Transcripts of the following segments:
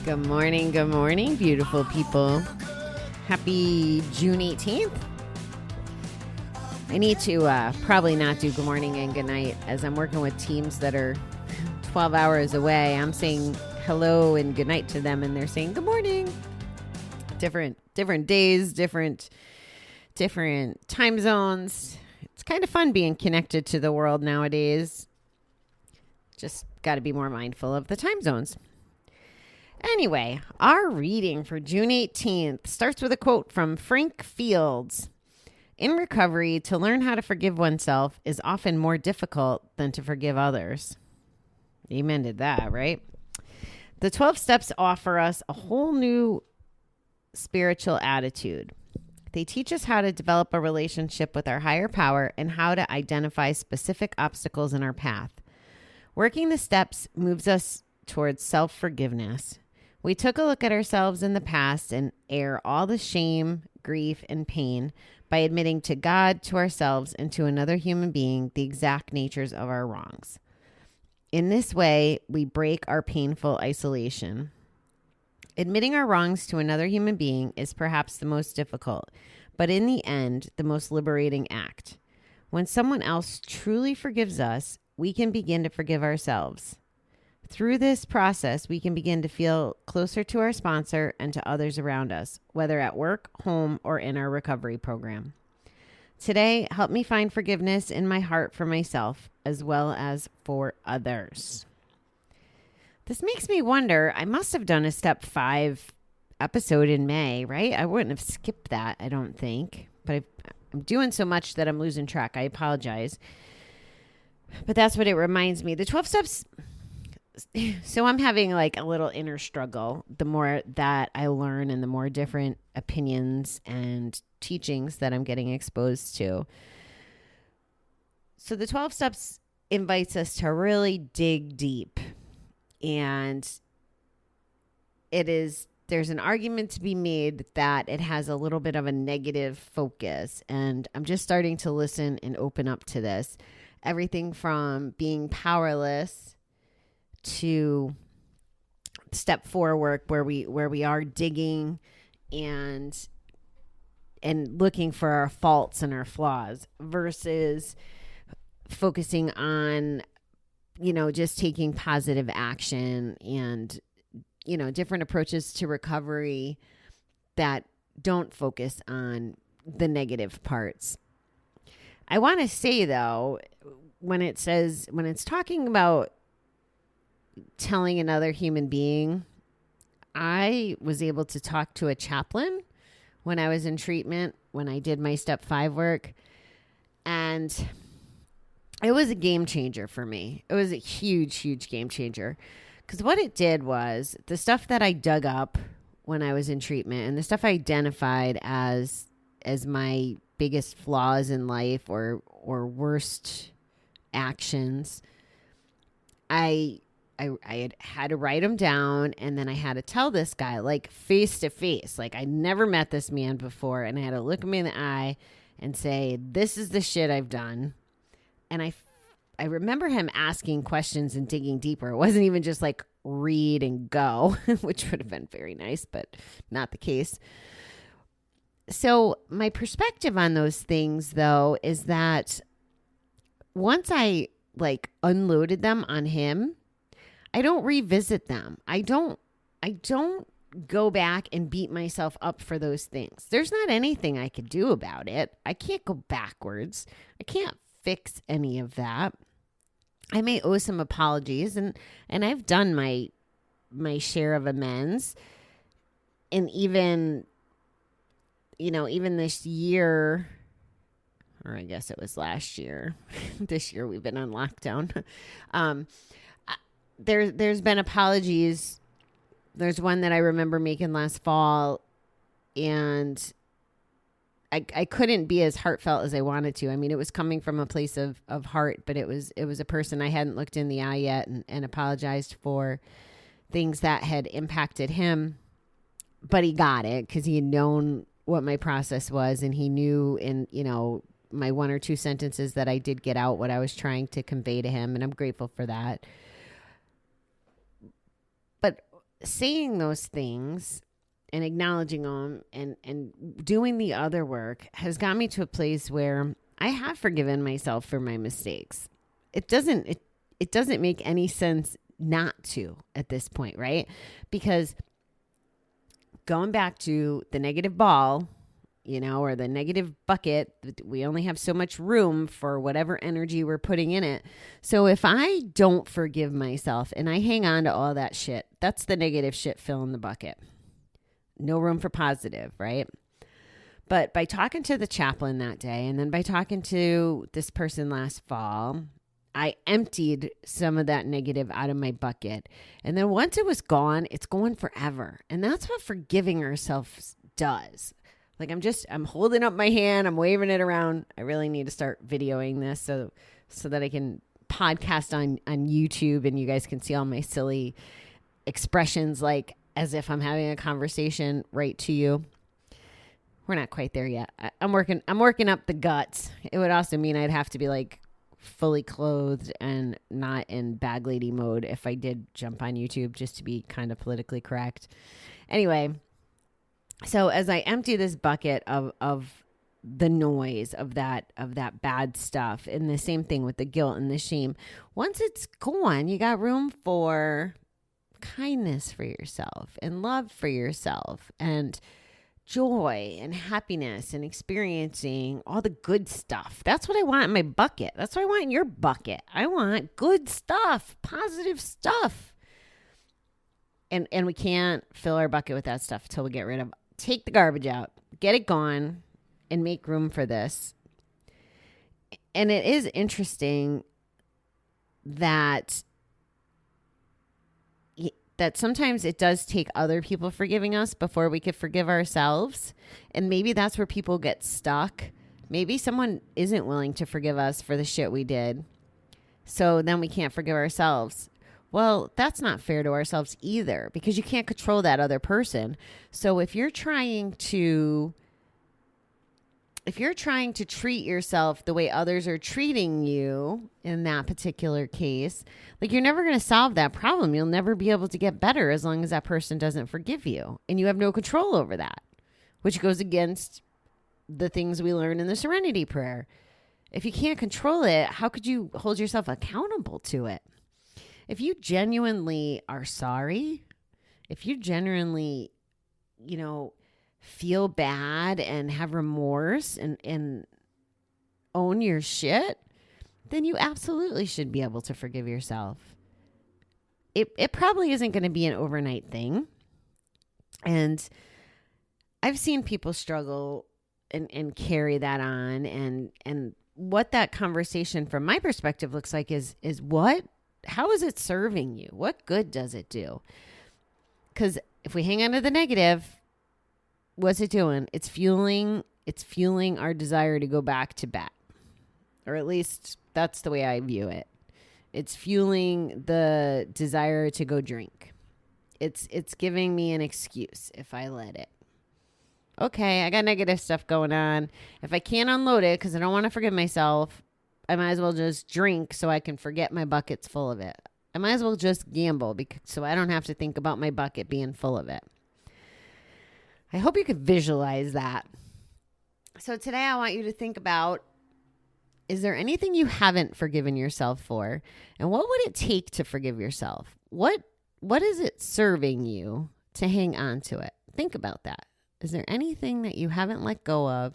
Good morning, beautiful people. Happy June 18th. I need to probably not do good morning and good night as I'm working with teams that are 12 hours away. I'm saying hello and good night to them, and they're saying good morning. Different days, different time zones. It's kind of fun being connected to the world nowadays. Just got to be more mindful of the time zones. Anyway, our reading for June 18th starts with a quote from Frank Fields. In recovery, to learn how to forgive oneself is often more difficult than to forgive others. Amen to that, right? The 12 steps offer us a whole new spiritual attitude. They teach us how to develop a relationship with our higher power and how to identify specific obstacles in our path. Working the steps moves us towards self-forgiveness. We took a look at ourselves in the past and air all the shame, grief, and pain by admitting to God, to ourselves, and to another human being the exact natures of our wrongs. In this way, we break our painful isolation. Admitting our wrongs to another human being is perhaps the most difficult, but in the end, the most liberating act. When someone else truly forgives us, we can begin to forgive ourselves. Through this process, we can begin to feel closer to our sponsor and to others around us, whether at work, home, or in our recovery program. Today, help me find forgiveness in my heart for myself as well as for others. This makes me wonder, I must have done a step 5 episode in May, right? I wouldn't have skipped that, I don't think. But I'm doing so much that I'm losing track. I apologize. But that's what it reminds me. The 12 steps... So I'm having like a little inner struggle the more that I learn and the more different opinions and teachings that I'm getting exposed to. So the 12 steps invites us to really dig deep, and there's an argument to be made that it has a little bit of a negative focus, and I'm just starting to listen and open up to this. Everything from being powerless to step 4 work where we are digging and looking for our faults and our flaws versus focusing on, just taking positive action and, different approaches to recovery that don't focus on the negative parts. I want to say though, when it's talking about telling another human being, I was able to talk to a chaplain when I was in treatment, when I did my step 5 work, and it was a game changer for me. It was a huge, huge game changer, because what it did was the stuff that I dug up when I was in treatment and the stuff I identified as my biggest flaws in life or worst actions, I had to write them down, and then I had to tell this guy, like, face to face. Like, I never met this man before, and I had to look him in the eye and say, this is the shit I've done. And I remember him asking questions and digging deeper. It wasn't even just like read and go, which would have been very nice, but not the case. So my perspective on those things, though, is that once I unloaded them on him, I don't revisit them. I don't go back and beat myself up for those things. There's not anything I could do about it. I can't go backwards. I can't fix any of that. I may owe some apologies, and I've done my share of amends. And even this year, or I guess it was last year, this year we've been on lockdown. There's been apologies. There's one that I remember making last fall, and I couldn't be as heartfelt as I wanted to. I mean, it was coming from a place of heart, but it was a person I hadn't looked in the eye yet and apologized for things that had impacted him. But he got it because he had known what my process was, and he knew in, my 1 or 2 sentences that I did get out what I was trying to convey to him, and I'm grateful for that. But saying those things and acknowledging them and doing the other work has got me to a place where I have forgiven myself for my mistakes. It doesn't make any sense not to at this point, right? Because going back to the negative ball, or the negative bucket, we only have so much room for whatever energy we're putting in it. So if I don't forgive myself and I hang on to all that shit, that's the negative shit filling the bucket. No room for positive, right? But by talking to the chaplain that day, and then by talking to this person last fall, I emptied some of that negative out of my bucket. And then once it was gone, it's gone forever. And that's what forgiving ourselves does. Like I'm holding up my hand, I'm waving it around. I really need to start videoing this so that I can podcast on YouTube and you guys can see all my silly expressions, like as if I'm having a conversation right to you. We're not quite there yet. I'm working up the guts. It would also mean I'd have to be like fully clothed and not in bag lady mode if I did jump on YouTube, just to be kind of politically correct. Anyway, so as I empty this bucket of the noise of that bad stuff, and the same thing with the guilt and the shame, once it's gone, you got room for kindness for yourself and love for yourself and joy and happiness and experiencing all the good stuff. That's what I want in my bucket. That's what I want in your bucket. I want good stuff, positive stuff. And we can't fill our bucket with that stuff until we get rid of, take the garbage out, get it gone, and make room for this. And it is interesting that sometimes it does take other people forgiving us before we could forgive ourselves. And maybe that's where people get stuck. Maybe someone isn't willing to forgive us for the shit we did. So then we can't forgive ourselves. Well, that's not fair to ourselves either, because you can't control that other person. So if you're trying to treat yourself the way others are treating you in that particular case, like, you're never going to solve that problem. You'll never be able to get better as long as that person doesn't forgive you. And you have no control over that, which goes against the things we learn in the Serenity Prayer. If you can't control it, how could you hold yourself accountable to it? If you genuinely are sorry, if you genuinely, feel bad and have remorse and own your shit, then you absolutely should be able to forgive yourself. It probably isn't going to be an overnight thing. And I've seen people struggle and carry that on. And what that conversation from my perspective looks like is how is it serving you? What good does it do? Because if we hang on to the negative, what's it doing? It's fueling our desire to go back to bat. Or at least that's the way I view it. It's fueling the desire to go drink. It's giving me an excuse if I let it. Okay, I got negative stuff going on. If I can't unload it because I don't want to forgive myself, I might as well just drink so I can forget my bucket's full of it. I might as well just gamble so I don't have to think about my bucket being full of it. I hope you could visualize that. So today I want you to think about, is there anything you haven't forgiven yourself for? And what would it take to forgive yourself? What is it serving you to hang on to it? Think about that. Is there anything that you haven't let go of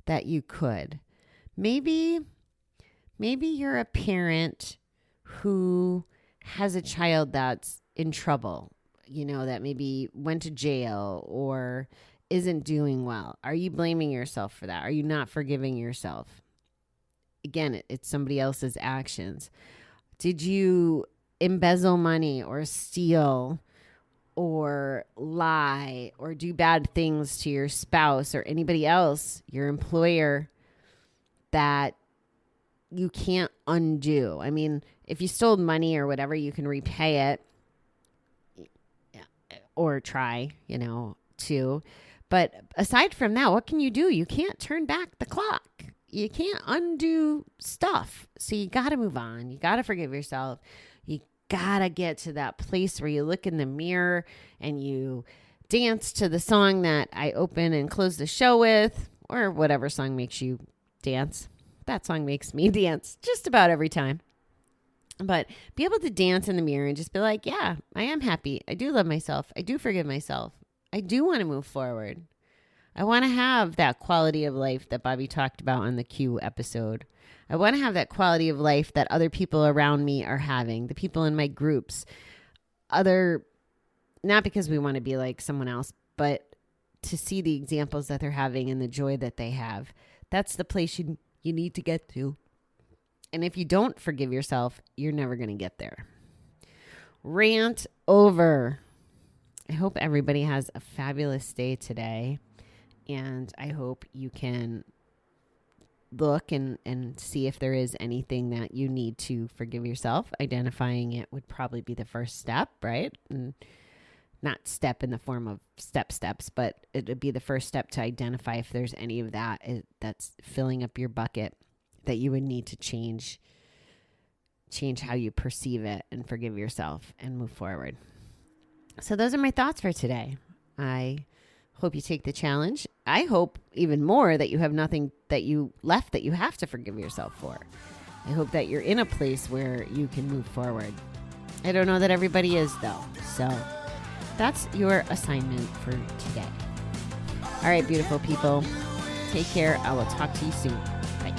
that you could? Maybe you're a parent who has a child that's in trouble, that maybe went to jail or isn't doing well. Are you blaming yourself for that? Are you not forgiving yourself? Again, it's somebody else's actions. Did you embezzle money or steal or lie or do bad things to your spouse or anybody else, your employer, that you can't undo? I mean, if you stole money or whatever, you can repay it or try, to. But aside from that, what can you do? You can't turn back the clock. You can't undo stuff. So you got to move on. You got to forgive yourself. You gotta get to that place where you look in the mirror and you dance to the song that I open and close the show with, or whatever song makes you dance. That song makes me dance just about every time. But be able to dance in the mirror and just be like, yeah, I am happy. I do love myself. I do forgive myself. I do want to move forward. I want to have that quality of life that Bobby talked about on the Q episode. I want to have that quality of life that other people around me are having, the people in my groups, not because we want to be like someone else, but to see the examples that they're having and the joy that they have. That's the place you need to get to. And if you don't forgive yourself, you're never going to get there. Rant over. I hope everybody has a fabulous day today. And I hope you can look and see if there is anything that you need to forgive yourself. Identifying it would probably be the first step, right? And not step in the form of steps, but it would be the first step to identify if there's any of that that's filling up your bucket that you would need to change how you perceive it and forgive yourself and move forward. So those are my thoughts for today. I hope you take the challenge. I hope even more that you have nothing that you left that you have to forgive yourself for. I hope that you're in a place where you can move forward. I don't know that everybody is, though. So that's your assignment for today. All right, beautiful people. Take care. I will talk to you soon. Bye.